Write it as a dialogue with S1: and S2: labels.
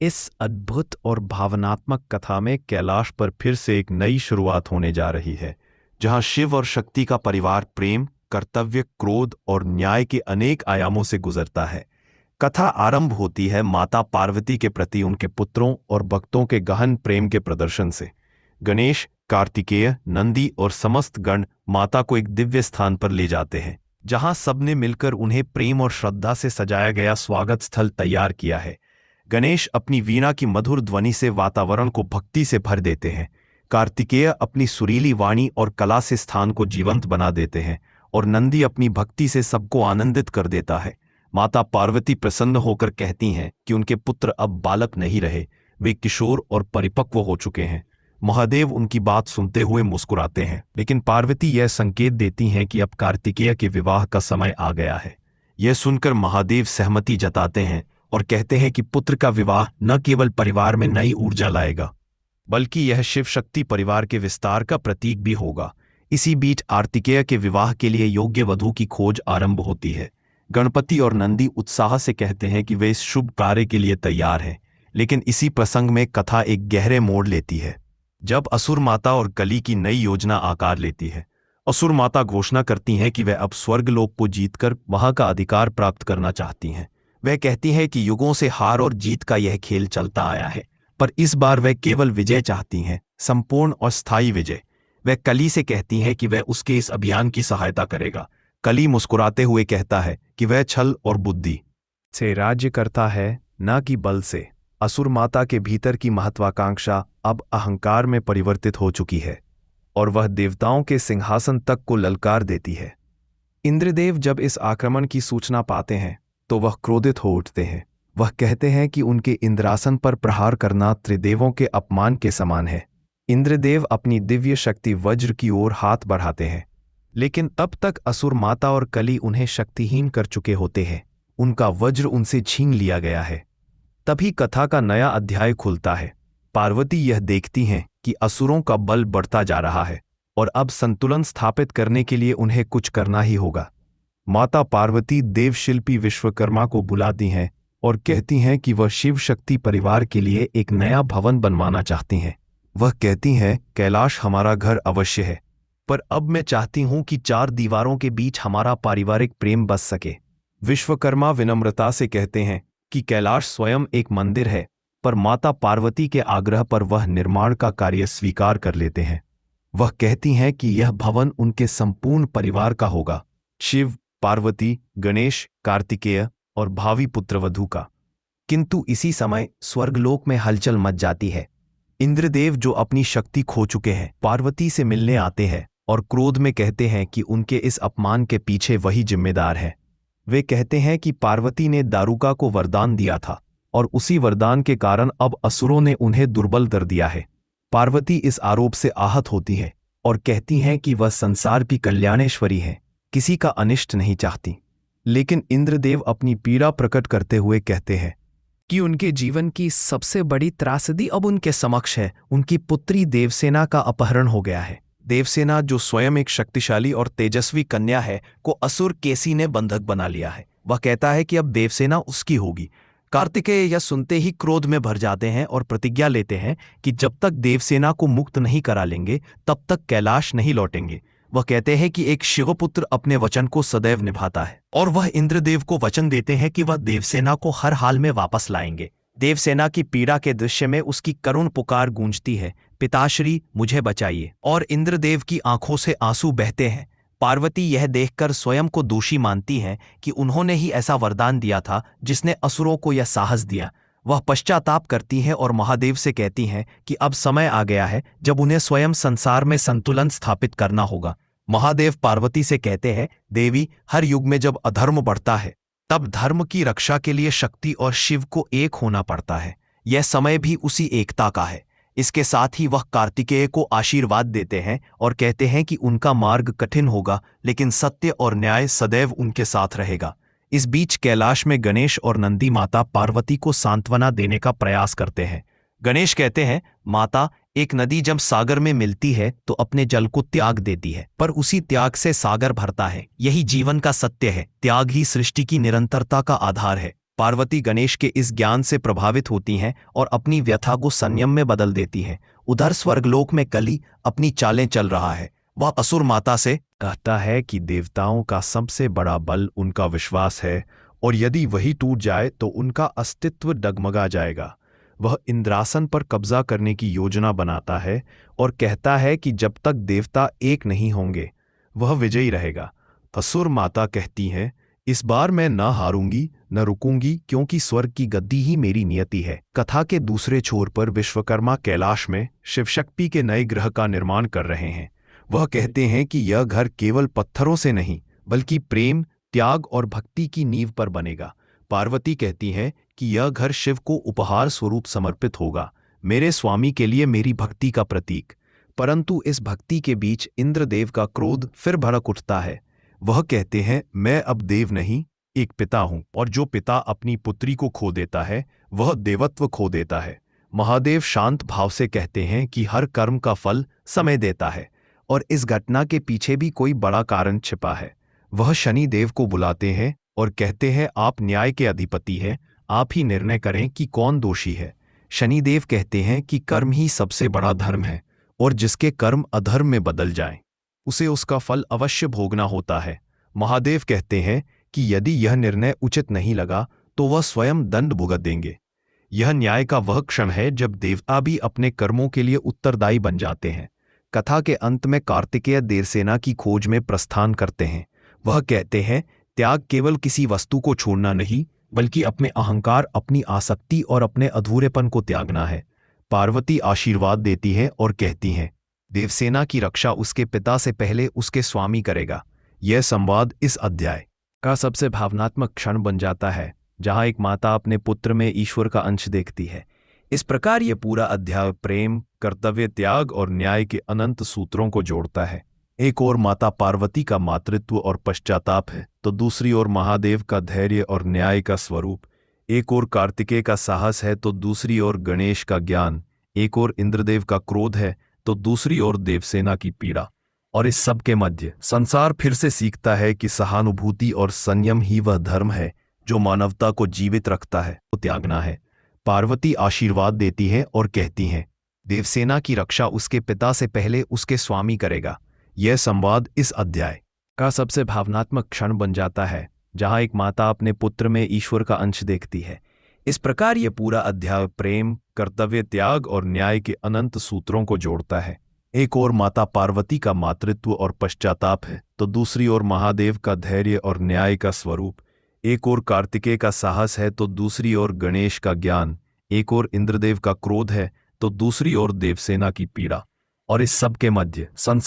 S1: इस अद्भुत और भावनात्मक कथा में कैलाश पर फिर से एक नई शुरुआत होने जा रही है, जहां शिव और शक्ति का परिवार प्रेम, कर्तव्य, क्रोध और न्याय के अनेक आयामों से गुजरता है। कथा आरंभ होती है माता पार्वती के प्रति उनके पुत्रों और भक्तों के गहन प्रेम के प्रदर्शन से। गणेश, कार्तिकेय, नंदी और समस्त गण माता को एक दिव्य स्थान पर ले जाते हैं, जहां सबने मिलकर उन्हें प्रेम और श्रद्धा से सजाया गया स्वागत स्थल तैयार किया है। गणेश अपनी वीणा की मधुर ध्वनि से वातावरण को भक्ति से भर देते हैं। कार्तिकेय अपनी सुरीली वाणी और कला से स्थान को जीवंत बना देते हैं, और नंदी अपनी भक्ति से सबको आनंदित कर देता है। माता पार्वती प्रसन्न होकर कहती हैं कि उनके पुत्र अब बालक नहीं रहे, वे किशोर और परिपक्व हो चुके हैं। महादेव उनकी बात सुनते हुए मुस्कुराते हैं, लेकिन पार्वती यह संकेत देती हैं कि अब कार्तिकेय के विवाह का समय आ गया है। यह सुनकर महादेव सहमति जताते हैं और कहते हैं कि पुत्र का विवाह न केवल परिवार में नई ऊर्जा लाएगा, बल्कि यह शिव शक्ति परिवार के विस्तार का प्रतीक भी होगा। इसी बीच कार्तिकेय के विवाह के लिए योग्य वधू की खोज आरंभ होती है। गणपति और नंदी उत्साह से कहते हैं कि वे इस शुभ कार्य के लिए तैयार हैं, लेकिन इसी प्रसंग में कथा एक गहरे मोड़ लेती है, जब असुर माता और कली की नई योजना आकार लेती है। असुर माता घोषणा करती हैं कि वह अब स्वर्गलोक को जीतकर वहां का अधिकार प्राप्त करना चाहती हैं। वह कहती हैं कि युगों से हार और जीत का यह खेल चलता आया है, पर इस बार वह केवल विजय चाहती हैं, संपूर्ण और स्थायी विजय। वह कली से कहती हैं कि वह उसके इस अभियान की सहायता करेगा। कली मुस्कुराते हुए कहता है कि वह छल और बुद्धि से राज्य करता है, न कि बल से। असुर माता के भीतर की महत्वाकांक्षा अब अहंकार में परिवर्तित हो चुकी है, और वह देवताओं के सिंहासन तक को ललकार देती है। इंद्रदेव जब इस आक्रमण की सूचना पाते हैं तो वह क्रोधित हो उठते हैं। वह कहते हैं कि उनके इंद्रासन पर प्रहार करना त्रिदेवों के अपमान के समान है। इंद्रदेव अपनी दिव्य शक्ति वज्र की ओर हाथ बढ़ाते हैं, लेकिन तब तक असुर माता और कली उन्हें शक्तिहीन कर चुके होते हैं। उनका वज्र उनसे छीन लिया गया है। तभी कथा का नया अध्याय खुलता है। पार्वती यह देखती हैं कि असुरों का बल बढ़ता जा रहा है, और अब संतुलन स्थापित करने के लिए उन्हें कुछ करना ही होगा। माता पार्वती देवशिल्पी विश्वकर्मा को बुलाती हैं और कहती हैं कि वह शिव शक्ति परिवार के लिए एक नया भवन बनवाना चाहती हैं। वह कहती हैं, कैलाश हमारा घर अवश्य है, पर अब मैं चाहती हूं कि 4 दीवारों के बीच हमारा पारिवारिक प्रेम बस सके। विश्वकर्मा विनम्रता से कहते हैं कि कैलाश स्वयं एक मंदिर है, पर माता पार्वती के आग्रह पर वह निर्माण का कार्य स्वीकार कर लेते हैं। वह कहती हैं कि यह भवन उनके संपूर्ण परिवार का होगा, शिव, पार्वती, गणेश, कार्तिकेय और भावी पुत्रवधू का। किंतु इसी समय स्वर्गलोक में हलचल मच जाती है। इंद्रदेव, जो अपनी शक्ति खो चुके हैं, पार्वती से मिलने आते हैं और क्रोध में कहते हैं कि उनके इस अपमान के पीछे वही जिम्मेदार है। वे कहते हैं कि पार्वती ने दारुका को वरदान दिया था, और उसी वरदान के कारण अब असुरों ने उन्हें दुर्बल कर दिया है। पार्वती इस आरोप से आहत होती है और कहती हैं कि वह संसार की कल्याणेश्वरी है, किसी का अनिष्ट नहीं चाहती। लेकिन इंद्रदेव अपनी पीड़ा प्रकट करते हुए कहते हैं कि उनके जीवन की सबसे बड़ी त्रासदी अब उनके समक्ष है। उनकी पुत्री देवसेना का अपहरण हो गया है। देवसेना, जो स्वयं एक शक्तिशाली और तेजस्वी कन्या है, को असुर केसी ने बंधक बना लिया है। वह कहता है कि अब देवसेना उसकी होगी। कार्तिकेय यह सुनते ही क्रोध में भर जाते हैं और प्रतिज्ञा लेते हैं कि जब तक देवसेना को मुक्त नहीं करा लेंगे, तब तक कैलाश नहीं लौटेंगे। वह कहते हैं कि एक शिवपुत्र अपने वचन को सदैव निभाता है, और वह इंद्रदेव को वचन देते हैं कि वह देवसेना को हर हाल में वापस लाएंगे। देवसेना की पीड़ा के दृश्य में उसकी करुण पुकार गूंजती है, पिताश्री मुझे बचाइए, और इंद्रदेव की आंखों से आंसू बहते हैं। पार्वती यह देखकर स्वयं को दोषी मानती हैं कि उन्होंने ही ऐसा वरदान दिया था जिसने असुरों को यह साहस दिया। वह पश्चाताप करती हैं और महादेव से कहती हैं कि अब समय आ गया है जब उन्हें स्वयं संसार में संतुलन स्थापित करना होगा। महादेव पार्वती से कहते हैं, देवी, हर युग में जब अधर्म बढ़ता है, तब धर्म की रक्षा के लिए शक्ति और शिव को एक होना पड़ता है। यह समय भी उसी एकता का है। इसके साथ ही वह कार्तिकेय को आशीर्वाद देते हैं और कहते हैं कि उनका मार्ग कठिन होगा, लेकिन सत्य और न्याय सदैव उनके साथ रहेगा। इस बीच कैलाश में गणेश और नंदी माता पार्वती को सांत्वना देने का प्रयास करते हैं। गणेश कहते हैं, माता, एक नदी जब सागर में मिलती है तो अपने जल को त्याग देती है, पर उसी त्याग से सागर भरता है। यही जीवन का सत्य है। त्याग ही सृष्टि की निरंतरता का आधार है। पार्वती गणेश के इस ज्ञान से प्रभावित होती हैं और अपनी व्यथा को संयम में बदल देती हैं। उधर स्वर्गलोक में कली अपनी चालें चल रहा है। वह असुर माता से कहता है कि देवताओं का सबसे बड़ा बल उनका विश्वास है और यदि वही टूट जाए तो उनका अस्तित्व डगमगा जाएगा। वह इंद्रासन पर कब्जा करने की योजना बनाता है और कहता है कि जब तक देवता एक नहीं होंगे वह विजयी रहेगा। असुर माता कहती हैं, इस बार मैं न हारूंगी न रुकूंगी, क्योंकि स्वर्ग की गद्दी ही मेरी नियति है। कथा के दूसरे छोर पर विश्वकर्मा कैलाश में शिवशक्ति के नए ग्रह का निर्माण कर रहे हैं। वह कहते हैं कि यह घर केवल पत्थरों से नहीं बल्कि प्रेम, त्याग और भक्ति की नींव पर बनेगा। पार्वती कहती हैं कि यह घर शिव को उपहार स्वरूप समर्पित होगा, मेरे स्वामी के लिए मेरी भक्ति का प्रतीक। परंतु इस भक्ति के बीच इंद्रदेव का क्रोध फिर भड़क उठता है। वह कहते हैं, मैं अब देव नहीं, एक पिता हूं, और जो पिता अपनी पुत्री को खो देता है वह देवत्व खो देता है। महादेव शांत भाव से कहते हैं कि हर कर्म का फल समय देता है और इस घटना के पीछे भी कोई बड़ा कारण छिपा है। वह शनि देव को बुलाते हैं और कहते हैं, आप न्याय के अधिपति हैं, आप ही निर्णय करें कि कौन दोषी है। शनिदेव कहते हैं कि कर्म ही सबसे बड़ा धर्म है और जिसके कर्म अधर्म में बदल जाएं, उसे उसका फल अवश्य भोगना होता है। महादेव कहते हैं कि यदि यह निर्णय उचित नहीं लगा तो वह स्वयं दंड भुगत देंगे। यह न्याय का वह क्षण है जब देवता भी अपने कर्मों के लिए उत्तरदायी बन जाते हैं। कथा के अंत में कार्तिकेय देवसेना की खोज में प्रस्थान करते हैं। वह कहते हैं, त्याग केवल किसी वस्तु को छोड़ना नहीं बल्कि अपने अहंकार, अपनी आसक्ति और अपने अधूरेपन को त्यागना है। पार्वती आशीर्वाद देती है और कहती हैं, देवसेना की रक्षा उसके पिता से पहले उसके स्वामी करेगा। यह संवाद इस अध्याय का सबसे भावनात्मक क्षण बन जाता है, जहां एक माता अपने पुत्र में ईश्वर का अंश देखती है। इस प्रकार यह पूरा अध्याय प्रेम, कर्तव्य, त्याग और न्याय के अनंत सूत्रों को जोड़ता है। एक ओर माता पार्वती का मातृत्व और पश्चाताप है तो दूसरी ओर महादेव का धैर्य और न्याय का स्वरूप। एक ओर कार्तिकेय का साहस है तो दूसरी ओर गणेश का ज्ञान। एक ओर इंद्रदेव का क्रोध है तो दूसरी ओर देवसेना की पीड़ा। और इस सब के मध्य संसार फिर से सीखता है कि सहानुभूति और संयम ही वह धर्म है जो मानवता को जीवित रखता है, तो त्यागना है। पार्वती आशीर्वाद देती है और कहती हैं, देवसेना की रक्षा उसके पिता से पहले उसके स्वामी करेगा। यह संवाद इस अध्याय का सबसे भावनात्मक क्षण बन जाता है, जहां एक माता अपने पुत्र में ईश्वर का अंश देखती है। इस प्रकार यह पूरा अध्याय प्रेम, कर्तव्य, त्याग और न्याय के अनंत सूत्रों को जोड़ता है। एक ओर माता पार्वती का मातृत्व और पश्चाताप है तो दूसरी ओर महादेव का धैर्य और न्याय का स्वरूप। एक ओर कार्तिकेय का साहस है तो दूसरी ओर गणेश का ज्ञान। एक ओर इंद्रदेव का क्रोध है तो दूसरी ओर देवसेना की पीड़ा। और इस सब के मध्य संसार